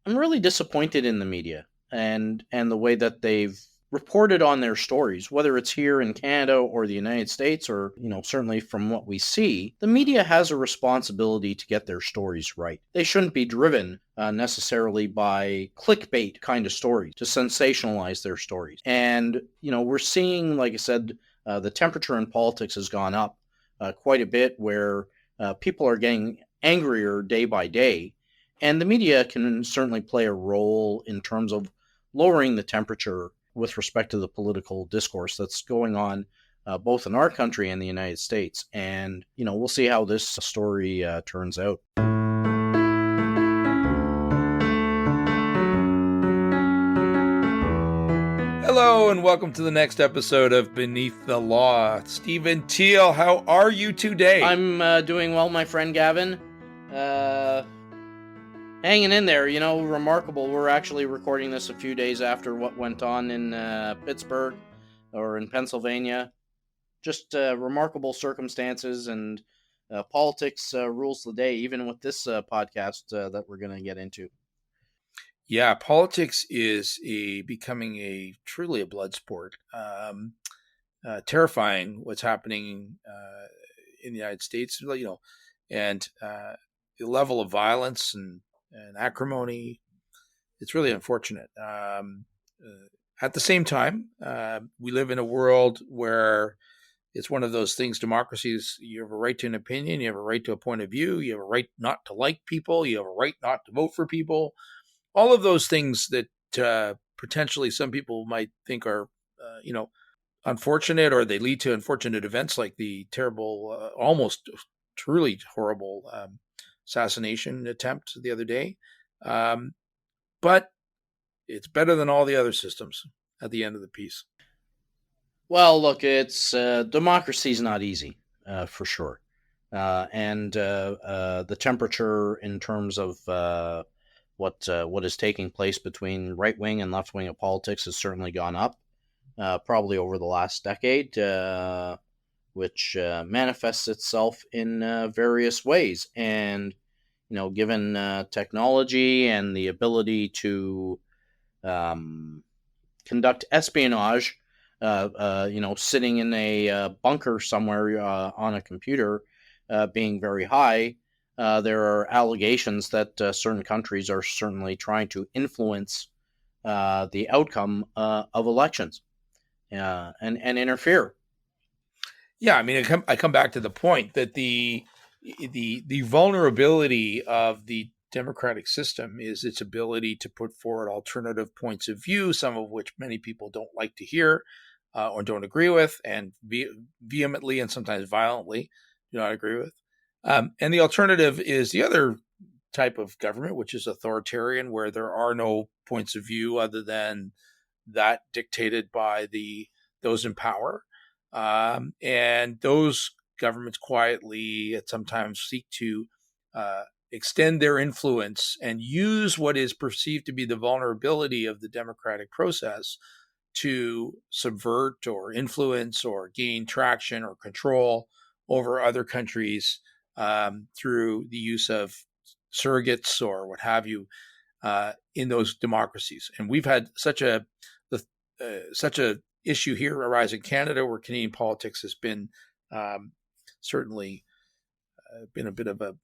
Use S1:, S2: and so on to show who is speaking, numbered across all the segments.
S1: I'm really disappointed in the media and the way that they've reported on their stories, whether it's here in Canada or the United States, or certainly from what we see. The media has a responsibility to get their stories right. They shouldn't be driven necessarily by clickbait kind of stories to sensationalize their stories. And we're seeing, like I said, the temperature in politics has gone up quite a bit, where people are getting angrier day by day. And the media can certainly play a role in terms of lowering the temperature with respect to the political discourse that's going on both in our country and the United States. And, we'll see how this story turns out.
S2: Hello and welcome to the next episode of Beneath the Law. Stephen Teal, how are you today?
S1: I'm doing well, my friend Gavin. Hanging in there, remarkable. We're actually recording this a few days after what went on in Pittsburgh or in Pennsylvania. Just remarkable circumstances, and politics rules the day, even with this podcast that we're going to get into.
S2: Yeah, politics is becoming truly a blood sport. Terrifying what's happening in the United States, and the level of violence and acrimony. It's really unfortunate. At the same time, we live in a world where it's one of those things, democracies, you have a right to an opinion, you have a right to a point of view, you have a right not to like people, you have a right not to vote for people. All of those things that potentially some people might think are, unfortunate, or they lead to unfortunate events like the terrible, almost truly horrible assassination attempt the other day. But it's better than all the other systems at the end of the piece.
S1: Well, look, it's democracy is not easy, for sure. And the temperature in terms of what is taking place between right wing and left wing of politics has certainly gone up, probably over the last decade, which manifests itself in various ways. And given technology and the ability to conduct espionage, sitting in a bunker somewhere on a computer, being very high, there are allegations that certain countries are certainly trying to influence the outcome of elections and interfere.
S2: Yeah, I mean, I come back to the point that the vulnerability of the democratic system is its ability to put forward alternative points of view, some of which many people don't like to hear or don't agree with, and vehemently and sometimes violently do not agree with. And the alternative is the other type of government, which is authoritarian, where there are no points of view other than that dictated by those in power. And those governments quietly at sometimes seek to extend their influence and use what is perceived to be the vulnerability of the democratic process to subvert or influence or gain traction or control over other countries through the use of surrogates or what have you in those democracies. And we've had such a issue here arise in Canada, where Canadian politics has been certainly been a bit of an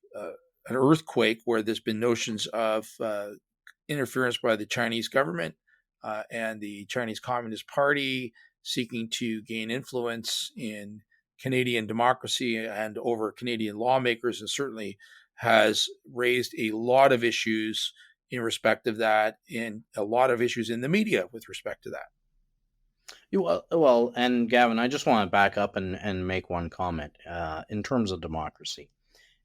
S2: earthquake, where there's been notions of interference by the Chinese government and the Chinese Communist Party seeking to gain influence in Canadian democracy and over Canadian lawmakers, and certainly has raised a lot of issues in respect of that, and a lot of issues in the media with respect to that.
S1: Well, and Gavin, I just want to back up and make one comment in terms of democracy.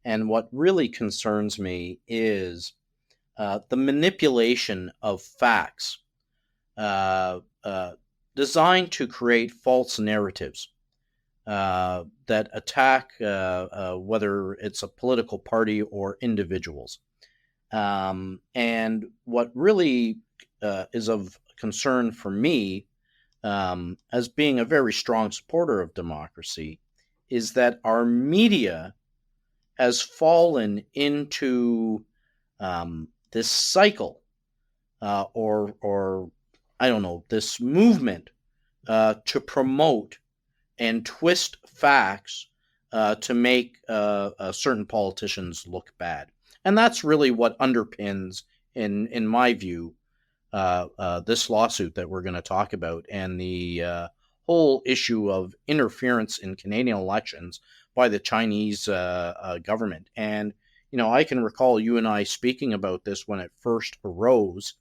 S1: And what really concerns me is the manipulation of facts designed to create false narratives that attack whether it's a political party or individuals. And what really is of concern for me, as being a very strong supporter of democracy, is that our media has fallen into this cycle or I don't know, this movement to promote and twist facts to make certain politicians look bad. And that's really what underpins, in my view, this lawsuit that we're going to talk about, and the whole issue of interference in Canadian elections by the Chinese government. And, I can recall you and I speaking about this when it first arose.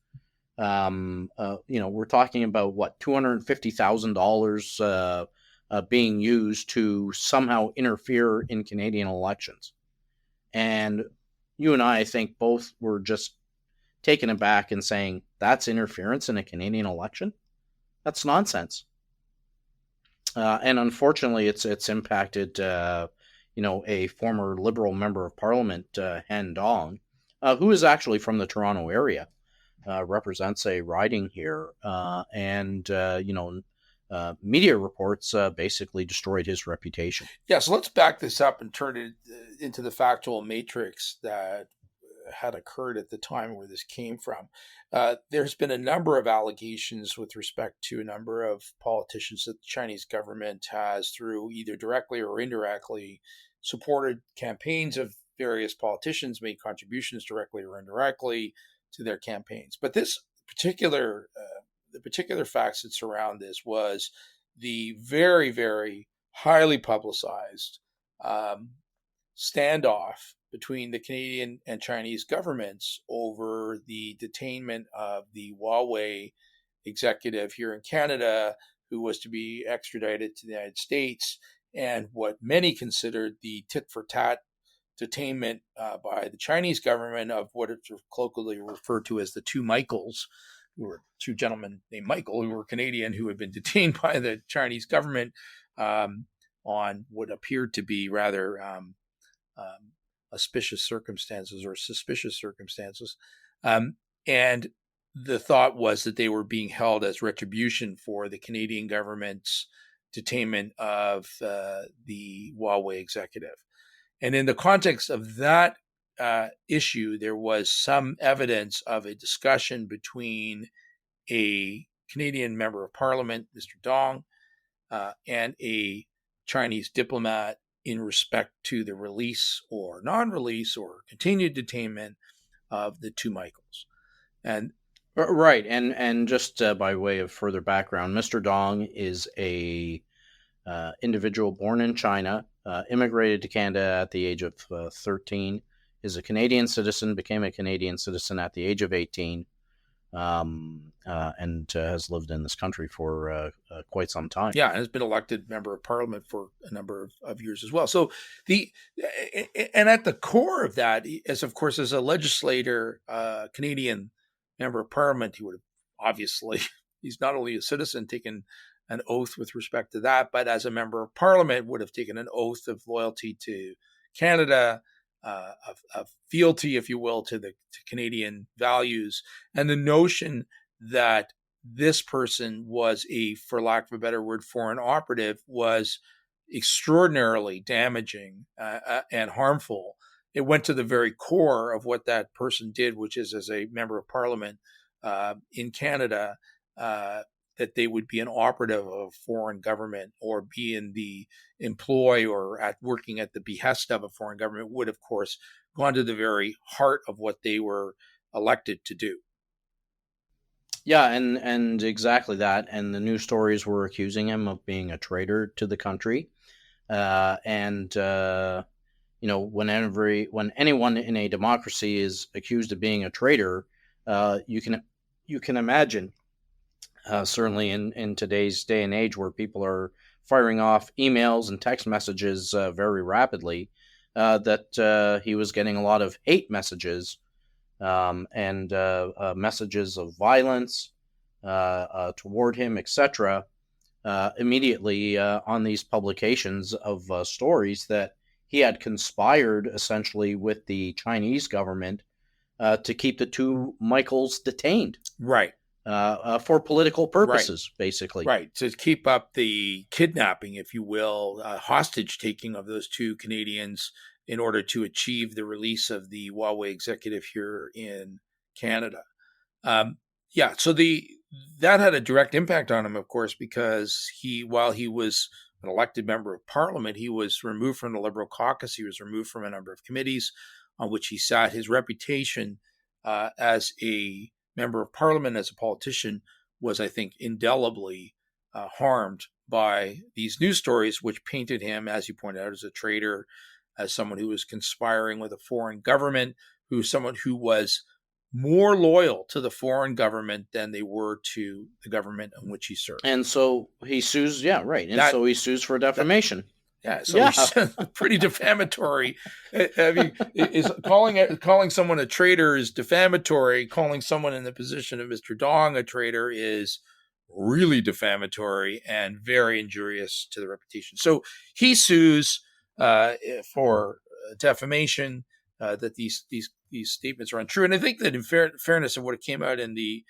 S1: We're talking about what, $250,000 being used to somehow interfere in Canadian elections. And you and I think, both were just taken aback and saying, that's interference in a Canadian election? That's nonsense. And unfortunately, it's impacted, a former Liberal member of Parliament, Han Dong, who is actually from the Toronto area, represents a riding here, and media reports basically destroyed his reputation.
S2: Yeah, so let's back this up and turn it into the factual matrix that had occurred at the time where this came from. There's been a number of allegations with respect to a number of politicians that the Chinese government has, through either directly or indirectly, supported campaigns of various politicians, made contributions directly or indirectly to their campaigns. But this particular, the particular facts that surround this was the very, very highly publicized standoff between the Canadian and Chinese governments over the detainment of the Huawei executive here in Canada, who was to be extradited to the United States, and what many considered the tit-for-tat detainment by the Chinese government of what is colloquially referred to as the two Michaels, who were two gentlemen named Michael, who were Canadian, who had been detained by the Chinese government on what appeared to be rather auspicious circumstances or suspicious circumstances. And the thought was that they were being held as retribution for the Canadian government's detainment of the Huawei executive. And in the context of that issue, there was some evidence of a discussion between a Canadian member of Parliament, Mr. Dong, and a Chinese diplomat in respect to the release or non-release or continued detainment of the two Michaels. And
S1: right, and just by way of further background, Mr. Dong is a individual born in China, immigrated to Canada at the age of 13, is a Canadian citizen, became a Canadian citizen at the age of 18, and has lived in this country for quite some time.
S2: Yeah, and has been elected member of Parliament for a number of years as well. So and at the core of that, as of course as a legislator, Canadian member of Parliament, he would have obviously, he's not only a citizen, taken an oath with respect to that, but as a member of Parliament would have taken an oath of loyalty to Canada, of fealty, if you will, to Canadian values. And the notion that this person was a, for lack of a better word, foreign operative was extraordinarily damaging and harmful. It went to the very core of what that person did, which is, as a member of Parliament in Canada, that they would be an operative of a foreign government or be in the employ or working at the behest of a foreign government, would, of course, gone to the very heart of what they were elected to do.
S1: Yeah, and exactly that. And the news stories were accusing him of being a traitor to the country. When anyone in a democracy is accused of being a traitor, you can imagine, certainly in today's day and age, where people are firing off emails and text messages very rapidly, that he was getting a lot of hate messages and messages of violence toward him, etc., immediately on these publications of stories that he had conspired essentially with the Chinese government to keep the two Michaels detained.
S2: Right.
S1: For political purposes, right. Basically.
S2: Right. To keep up the kidnapping, if you will, hostage taking of those two Canadians in order to achieve the release of the Huawei executive here in Canada. Yeah, so that had a direct impact on him, of course, because while he was an elected member of parliament, he was removed from the Liberal caucus. He was removed from a number of committees on which he sat. His reputation as a member of parliament, as a politician, was, I think, indelibly harmed by these news stories, which painted him, as you pointed out, as a traitor, as someone who was conspiring with a foreign government, someone who was more loyal to the foreign government than they were to the government in which he served.
S1: And so he sues, yeah, right. And
S2: That,
S1: so he sues for
S2: that
S1: defamation.
S2: yeah, so
S1: Yeah.
S2: he's pretty defamatory. I mean, is calling someone a traitor is defamatory. Calling someone in the position of Mr. Dong a traitor is really defamatory and very injurious to the reputation. So he sues for defamation, that these statements are untrue. And I think that in fairness of what it came out in the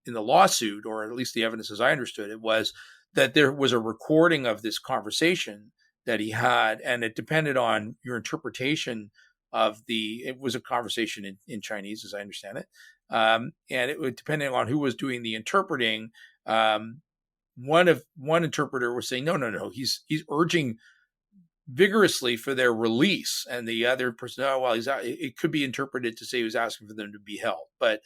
S2: lawsuit, or at least the evidence as I understood it, was that there was a recording of this conversation that he had, and it depended on your interpretation of it was a conversation in Chinese, as I understand it. And it would, depending on who was doing the interpreting, one interpreter was saying, no, he's urging vigorously for their release, and the other person, it could be interpreted to say he was asking for them to be held, but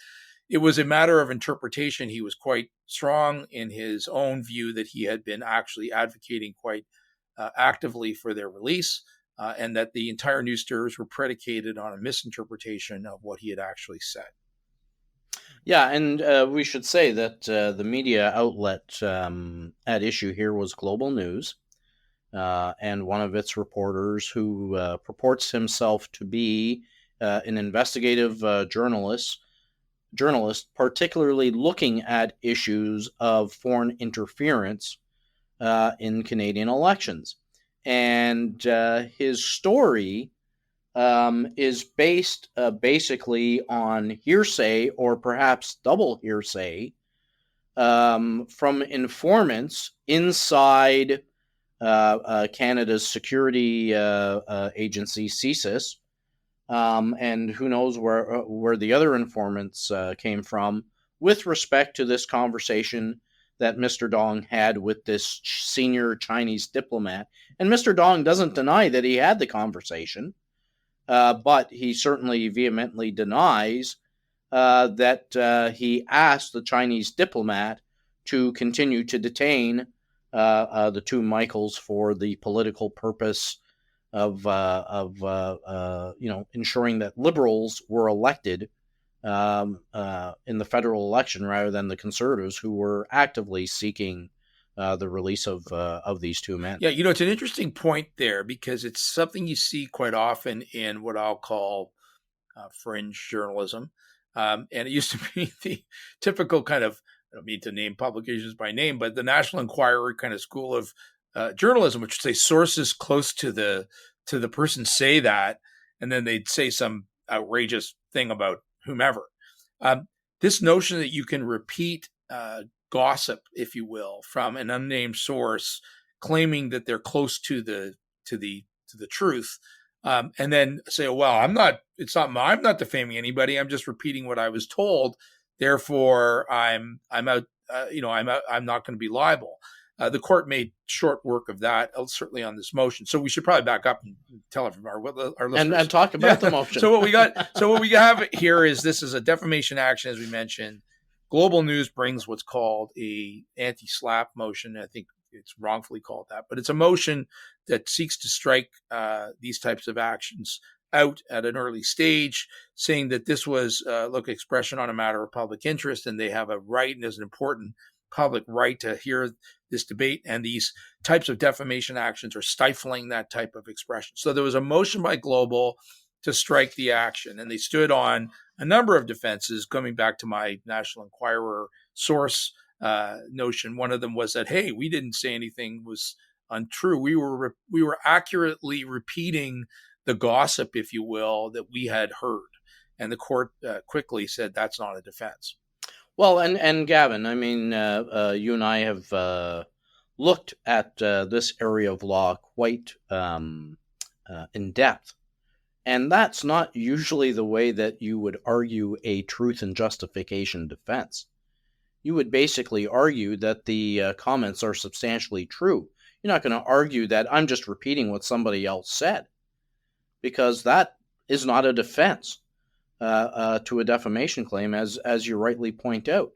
S2: it was a matter of interpretation. He was quite strong in his own view that he had been actually advocating quite actively for their release, and that the entire news stories were predicated on a misinterpretation of what he had actually said.
S1: Yeah, and we should say that the media outlet at issue here was Global News, and one of its reporters, who purports himself to be an investigative journalist, particularly looking at issues of foreign interference in Canadian elections. And his story is based basically on hearsay, or perhaps double hearsay, from informants inside Canada's security agency, CSIS, and who knows where the other informants came from, with respect to this conversation that Mr. Dong had with this senior Chinese diplomat. And Mr. Dong doesn't deny that he had the conversation, but he certainly vehemently denies that he asked the Chinese diplomat to continue to detain the two Michaels for the political purpose of ensuring that Liberals were elected in the federal election, rather than the Conservatives, who were actively seeking the release of these two men.
S2: Yeah, it's an interesting point there, because it's something you see quite often in what I'll call fringe journalism. And it used to be the typical kind of, I don't mean to name publications by name, but the National Enquirer kind of school of journalism, which would say sources close to the person say that, and then they'd say some outrageous thing about whomever. This notion that you can repeat gossip, if you will, from an unnamed source, claiming that they're close to the truth, and then say, well, I'm not defaming anybody. I'm just repeating what I was told. Therefore, I'm out. I'm not going to be liable. The court made short work of that, certainly on this motion. So we should probably back up and tell everybody, our listeners,
S1: and talk about the motion.
S2: So what we have here is, this is a defamation action, as we mentioned. Global News brings what's called a anti-SLAPP motion. I think it's wrongfully called that, but it's a motion that seeks to strike these types of actions out at an early stage, saying that this was expression on a matter of public interest, and they have a right, and there's an important public right to hear this debate, and these types of defamation actions are stifling that type of expression. So there was a motion by Global to strike the action, and they stood on a number of defenses, coming back to my National Enquirer source notion. One of them was that, hey, we didn't say anything was untrue. We were accurately repeating the gossip, if you will, that we had heard. And the court quickly said that's not a defense.
S1: Well, and Gavin, I mean, you and I have looked at this area of law quite in depth And that's not usually the way that you would argue a truth and justification defense. You would basically argue that the comments are substantially true. You're not going to argue that I'm just repeating what somebody else said, because that is not a defense to a defamation claim, as you rightly point out.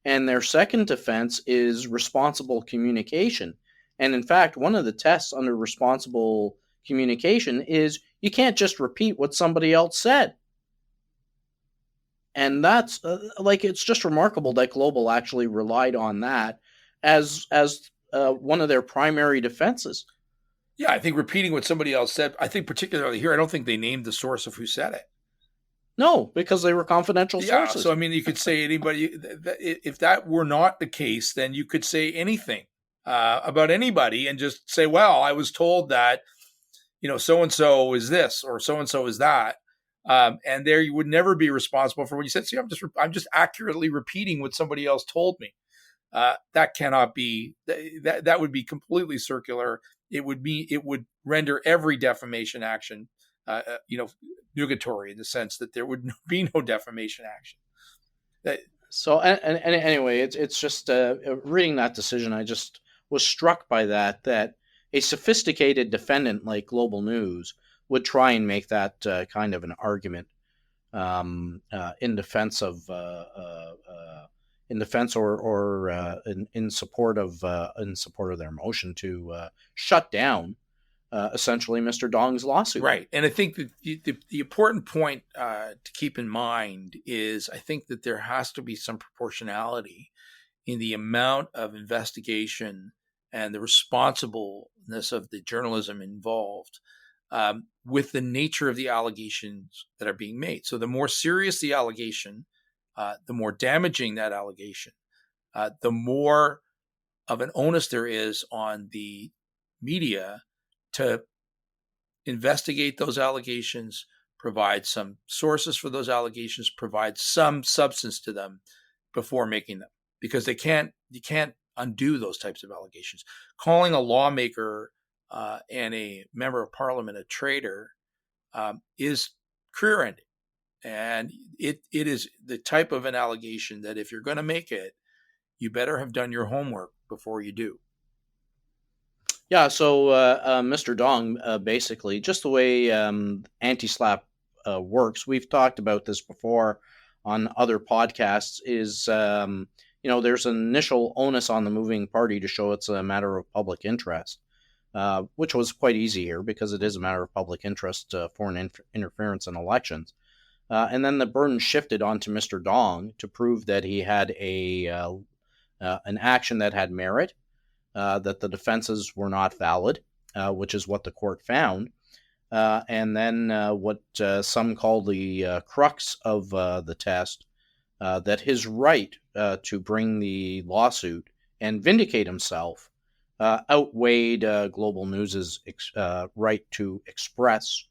S1: And their second defense is responsible communication. And in fact, one of the tests under responsible communication is you can't just repeat what somebody else said. And that's it's just remarkable that Global actually relied on that as one of their primary defenses.
S2: Yeah, I think repeating what somebody else said, I think particularly here, I don't think they named the source of who said it.
S1: No, because they were confidential sources.
S2: So I mean, you could say anybody. If that were not the case, then you could say anything about anybody and just say, "Well, I was told that, so and so is this or so and so is that," and there you would never be responsible for what you said. See, I'm just accurately repeating what somebody else told me. That cannot be. That would be completely circular. It would render every defamation action, nugatory in the sense that there would be no defamation action.
S1: So, and anyway, it's just reading that decision, I just was struck by that a sophisticated defendant like Global News would try and make that kind of an argument in defense of or in support of their motion to shut down essentially Mr. Dong's lawsuit.
S2: Right. And I think that the important point to keep in mind is I think that there has to be some proportionality in the amount of investigation and the responsibleness of the journalism involved with the nature of the allegations that are being made. So the more serious the allegation, the more damaging that allegation, the more of an onus there is on the media to investigate those allegations, provide some sources for those allegations, provide some substance to them before making them, because you can't undo those types of allegations. Calling a lawmaker and a member of parliament a traitor is career-ending. And it is the type of an allegation that if you're going to make it, you better have done your homework before you do.
S1: Yeah, so Mr. Dong, basically, just the way anti-SLAPP works, we've talked about this before on other podcasts, is, there's an initial onus on the moving party to show it's a matter of public interest, which was quite easy here because it is a matter of public interest, foreign interference in elections. And then the burden shifted onto Mr. Dong to prove that he had an action that had merit, that the defenses were not valid, which is what the court found. And then what some call the crux of the test, that his right to bring the lawsuit and vindicate himself outweighed Global News's right to express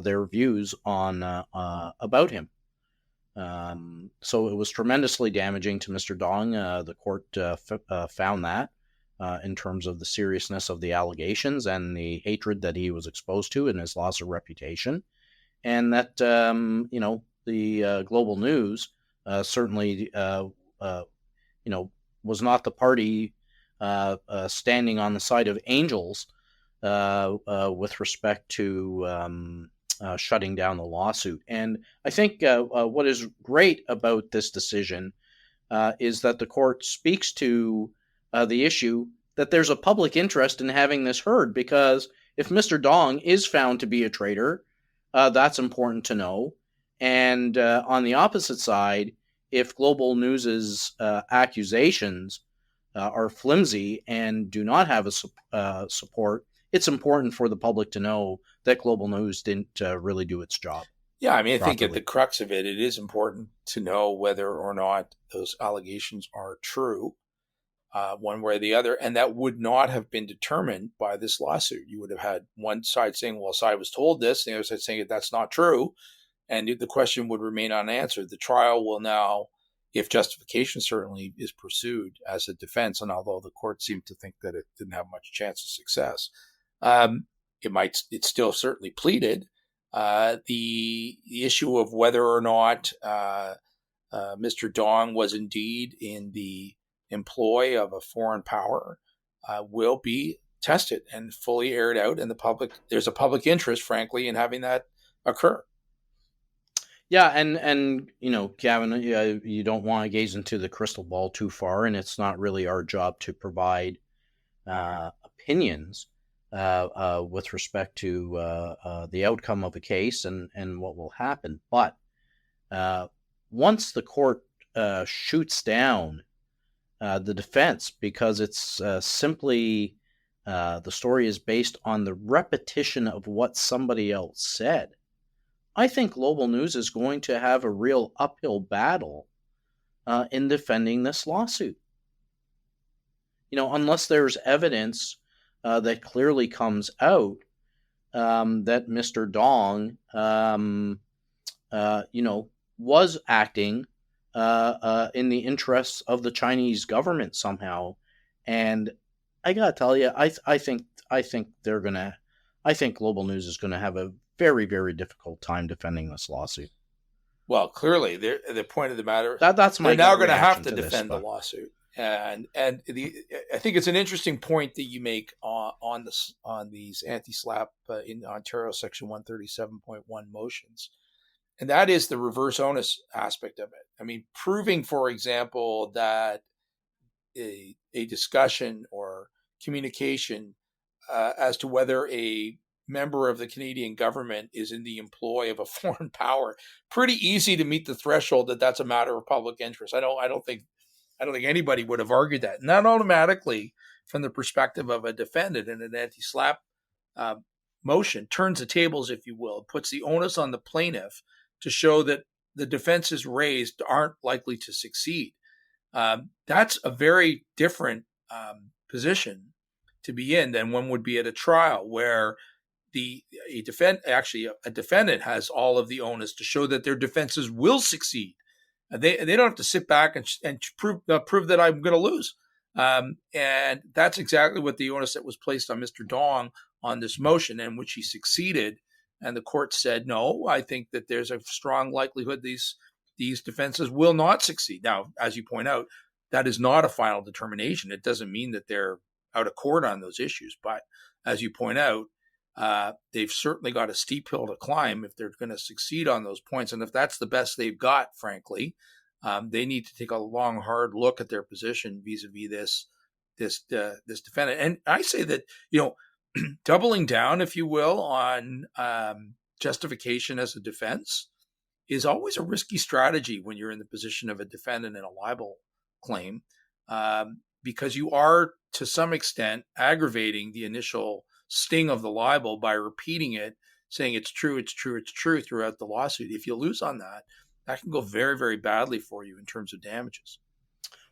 S1: their views on about him. So it was tremendously damaging to Mr. Dong. The court found that in terms of the seriousness of the allegations and the hatred that he was exposed to and his loss of reputation, and that the Global News certainly was not the party standing on the side of angels with respect to shutting down the lawsuit. And I think what is great about this decision is that the court speaks to the issue that there's a public interest in having this heard, because if Mr. Dong is found to be a traitor, that's important to know. And on the opposite side, if Global News's accusations are flimsy and do not have a support, it's important for the public to know that Global News didn't really do its job.
S2: Yeah, I mean, I think at the crux of it, it is important to know whether or not those allegations are true, one way or the other, and that would not have been determined by this lawsuit. You would have had one side saying, well, so I was told this, and the other side saying that's not true, and the question would remain unanswered. The trial will now, if justification certainly is pursued as a defense, and although the court seemed to think that it didn't have much chance of success, it's still certainly pleaded. The issue of whether or not Mr. Dong was indeed in the employ of a foreign power will be tested and fully aired out, and there's a public interest, frankly, in having that occur.
S1: Yeah, and Gavin, you don't want to gaze into the crystal ball too far, and it's not really our job to provide opinions with respect to the outcome of a case and what will happen. But once the court shoots down the defense because it's simply the story is based on the repetition of what somebody else said, I think Global News is going to have a real uphill battle in defending this lawsuit. Unless there's evidence that clearly comes out that Mr. Dong, was acting in the interests of the Chinese government somehow. And I gotta tell you, I think Global News is gonna have a very, very difficult time defending this lawsuit.
S2: Well, clearly, the point of the matter,
S1: That's my
S2: they're now going to have
S1: reaction
S2: to
S1: to
S2: defend
S1: this,
S2: the lawsuit, and I think it's an interesting point that you make on these anti-SLAPP in Ontario Section 137.1 motions, and that is the reverse onus aspect of it. I mean, proving, for example, that a discussion or communication as to whether a member of the Canadian government is in the employ of a foreign power, pretty easy to meet the threshold that that's a matter of public interest. I don't think anybody would have argued that. And that automatically, from the perspective of a defendant in an anti-SLAPP motion, turns the tables, if you will. It puts the onus on the plaintiff to show that the defenses raised aren't likely to succeed. That's a very different position to be in than one would be at a trial where a defendant has all of the onus to show that their defenses will succeed. They don't have to sit back and prove that I'm going to lose. And that's exactly what the onus that was placed on Mr. Dong on this motion, in which he succeeded. And the court said, no, I think that there's a strong likelihood these defenses will not succeed. Now, as you point out, that is not a final determination. It doesn't mean that they're out of court on those issues. But as you point out, they've certainly got a steep hill to climb if they're going to succeed on those points. And if that's the best they've got, frankly, they need to take a long, hard look at their position vis-a-vis this defendant. And I say that, doubling down, if you will, on justification as a defense is always a risky strategy when you're in the position of a defendant in a libel claim, because you are, to some extent, aggravating the initial sting of the libel by repeating it, saying it's true, it's true, it's true throughout the lawsuit. If you lose on that, that can go very, very badly for you in terms of damages.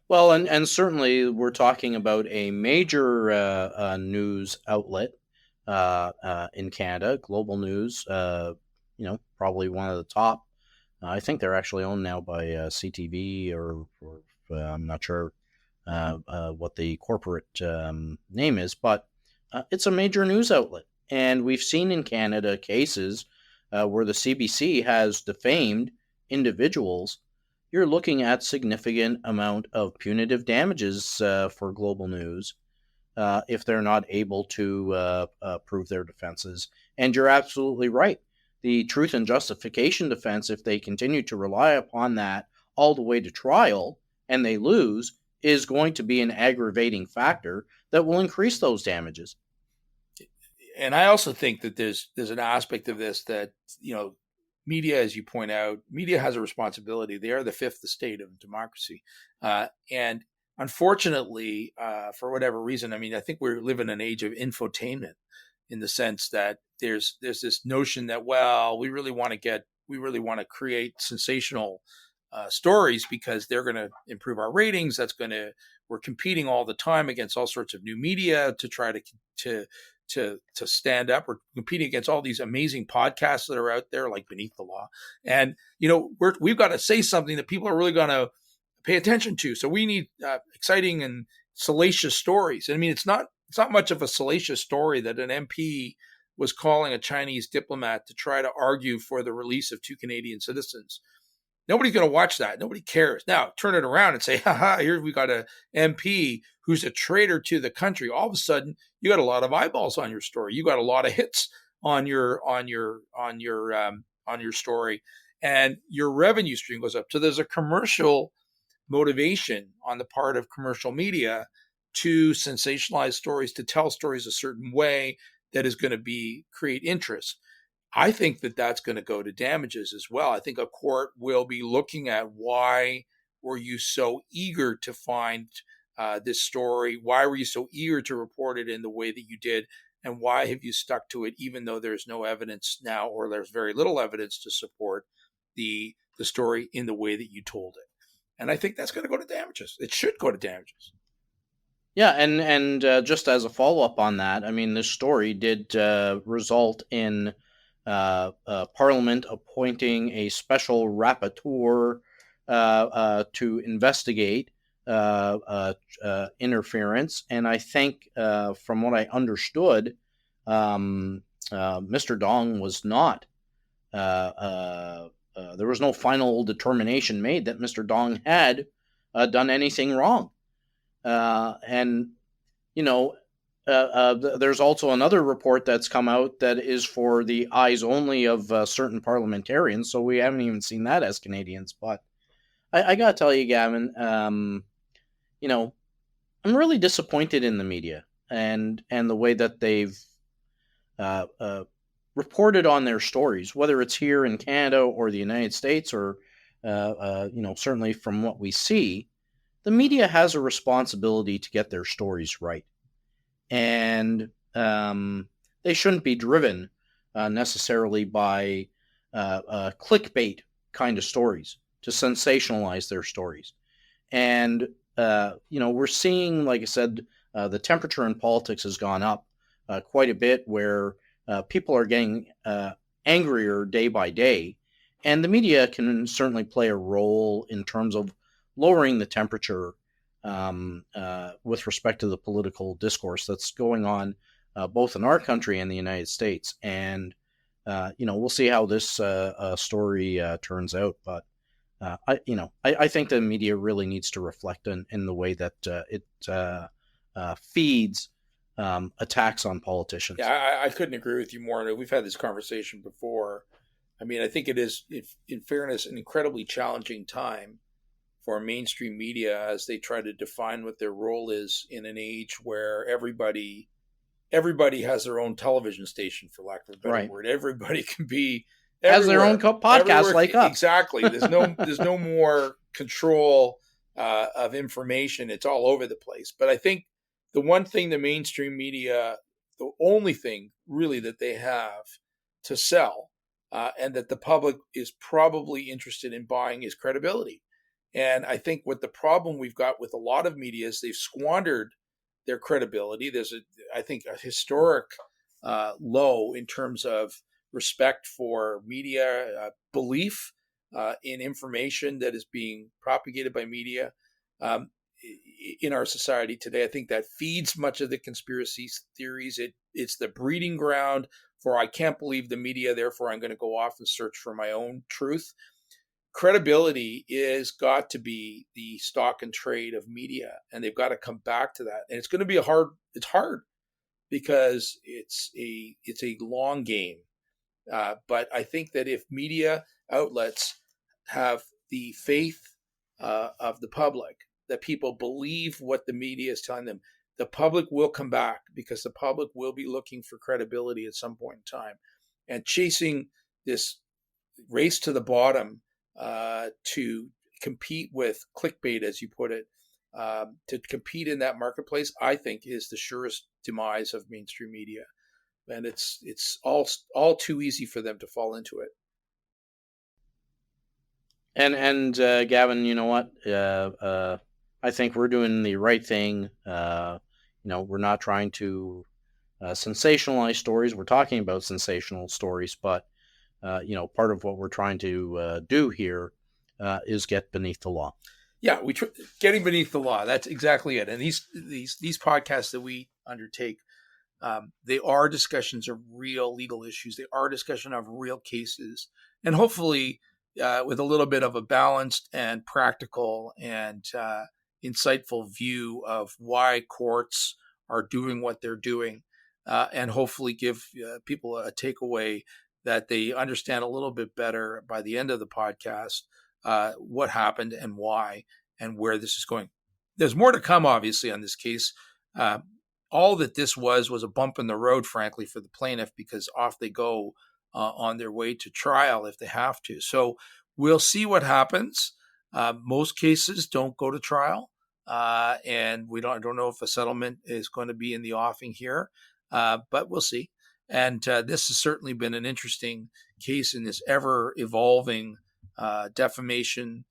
S1: Well, and certainly we're talking about a major news outlet in Canada, Global News. Probably one of the top. I think they're actually owned now by CTV or I'm not sure what the corporate name is, but it's a major news outlet. And we've seen in Canada cases where the CBC has defamed individuals. You're looking at significant amount of punitive damages for Global News if they're not able to prove their defenses. And you're absolutely right. The truth and justification defense, if they continue to rely upon that all the way to trial and they lose, is going to be an aggravating factor that will increase those damages.
S2: And I also think that there's an aspect of this that, media, as you point out, media has a responsibility. They are the fifth estate of democracy. And unfortunately, for whatever reason, I think we live in an age of infotainment, in the sense that there's this notion that, well, we really want to create sensational stories because they're going to improve our ratings. We're competing all the time against all sorts of new media to try to stand up. We're competing against all these amazing podcasts that are out there, like Beneath the Law. And, we've got to say something that people are really going to pay attention to. So we need exciting and salacious stories. And it's not much of a salacious story that an MP was calling a Chinese diplomat to try to argue for the release of 2 Canadian citizens. Nobody's going to watch that. Nobody cares. Now, turn it around and say, haha, here we got a MP who's a traitor to the country. All of a sudden, you got a lot of eyeballs on your story. You got a lot of hits on your story, and your revenue stream goes up. So there's a commercial motivation on the part of commercial media to sensationalize stories, to tell stories a certain way that is going to create interest. I think that that's going to go to damages as well. I think a court will be looking at why were you so eager to find this story? Why were you so eager to report it in the way that you did? And why have you stuck to it, even though there's no evidence now, or there's very little evidence to support the story in the way that you told it? And I think that's going to go to damages. It should go to damages.
S1: Yeah, and just as a follow-up on that, I mean, this story did result in Parliament appointing a special rapporteur to investigate interference. And I think, from what I understood, Mr. Dong was not. There was no final determination made that Mr. Dong had done anything wrong. And, you know, there's also another report that's come out that is for the eyes only of certain parliamentarians, so we haven't even seen that as Canadians. But I gotta tell you, Gavin, you know, I'm really disappointed in the media and the way that they've reported on their stories, whether it's here in Canada or the United States, or certainly from what we see. The media has a responsibility to get their stories right. And they shouldn't be driven necessarily by clickbait kind of stories to sensationalize their stories. And, we're seeing, like I said, the temperature in politics has gone up quite a bit, where people are getting angrier day by day. And the media can certainly play a role in terms of lowering the temperature with respect to the political discourse that's going on both in our country and the United States. And, we'll see how this story turns out. But, I think the media really needs to reflect in the way that it feeds attacks on politicians.
S2: Yeah, I couldn't agree with you more. We've had this conversation before. I mean, I think it is, in fairness, an incredibly challenging time for mainstream media as they try to define what their role is in an age where everybody has their own television station, for lack of a better word. Everybody can be
S1: has their own podcast like us.
S2: Exactly. There's no more control of information. It's all over the place. But I think the one thing the mainstream media, the only thing really that they have to sell, and that the public is probably interested in buying, is credibility. And I think what the problem we've got with a lot of media is they've squandered their credibility. There's I think a historic low in terms of respect for media, belief in information that is being propagated by media in our society today. I think that feeds much of the conspiracy theories. It's the breeding ground for I can't believe the media, therefore I'm going to go off and search for my own truth. Credibility is got to be the stock and trade of media, and they've got to come back to that. And it's going to be it's hard because it's a long game. But I think that if media outlets have the faith of the public, that people believe what the media is telling them, the public will come back, because the public will be looking for credibility at some point in time. And chasing this race to the bottom to compete with clickbait, as you put it, to compete in that marketplace, I think is the surest demise of mainstream media. And it's all too easy for them to fall into it.
S1: And Gavin, you know what? I think we're doing the right thing. We're not trying to sensationalize stories. We're talking about sensational stories, but part of what we're trying to do here is get beneath the law.
S2: Yeah, getting beneath the law. That's exactly it. And these podcasts that we undertake, They are discussions of real legal issues. They are discussion of real cases, and hopefully with a little bit of a balanced and practical and insightful view of why courts are doing what they're doing, and hopefully give people a takeaway that they understand a little bit better by the end of the podcast what happened and why and where this is going. There's more to come, obviously, on this case. All that this was a bump in the road, frankly, for the plaintiff, because off they go on their way to trial if they have to. So we'll see what happens. Most cases don't go to trial, and I don't know if a settlement is going to be in the offing here, but we'll see. And this has certainly been an interesting case in this ever-evolving defamation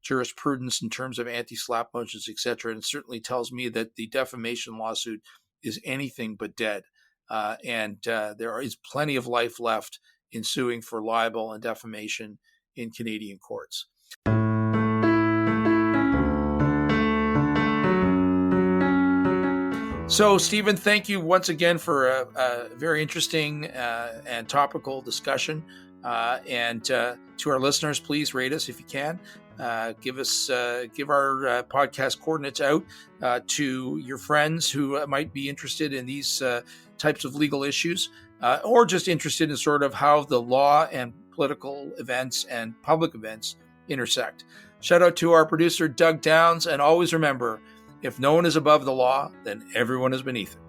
S2: jurisprudence in terms of anti-SLAPP motions, etc. And it certainly tells me that the defamation lawsuit is anything but dead. And there is plenty of life left in suing for libel and defamation in Canadian courts. So, Stephen, thank you once again for a very interesting and topical discussion. And to our listeners, please rate us if you can. Give our podcast coordinates out to your friends who might be interested in these types of legal issues, or just interested in sort of how the law and political events and public events intersect. Shout out to our producer, Doug Downs, and always remember, if no one is above the law, then everyone is beneath it.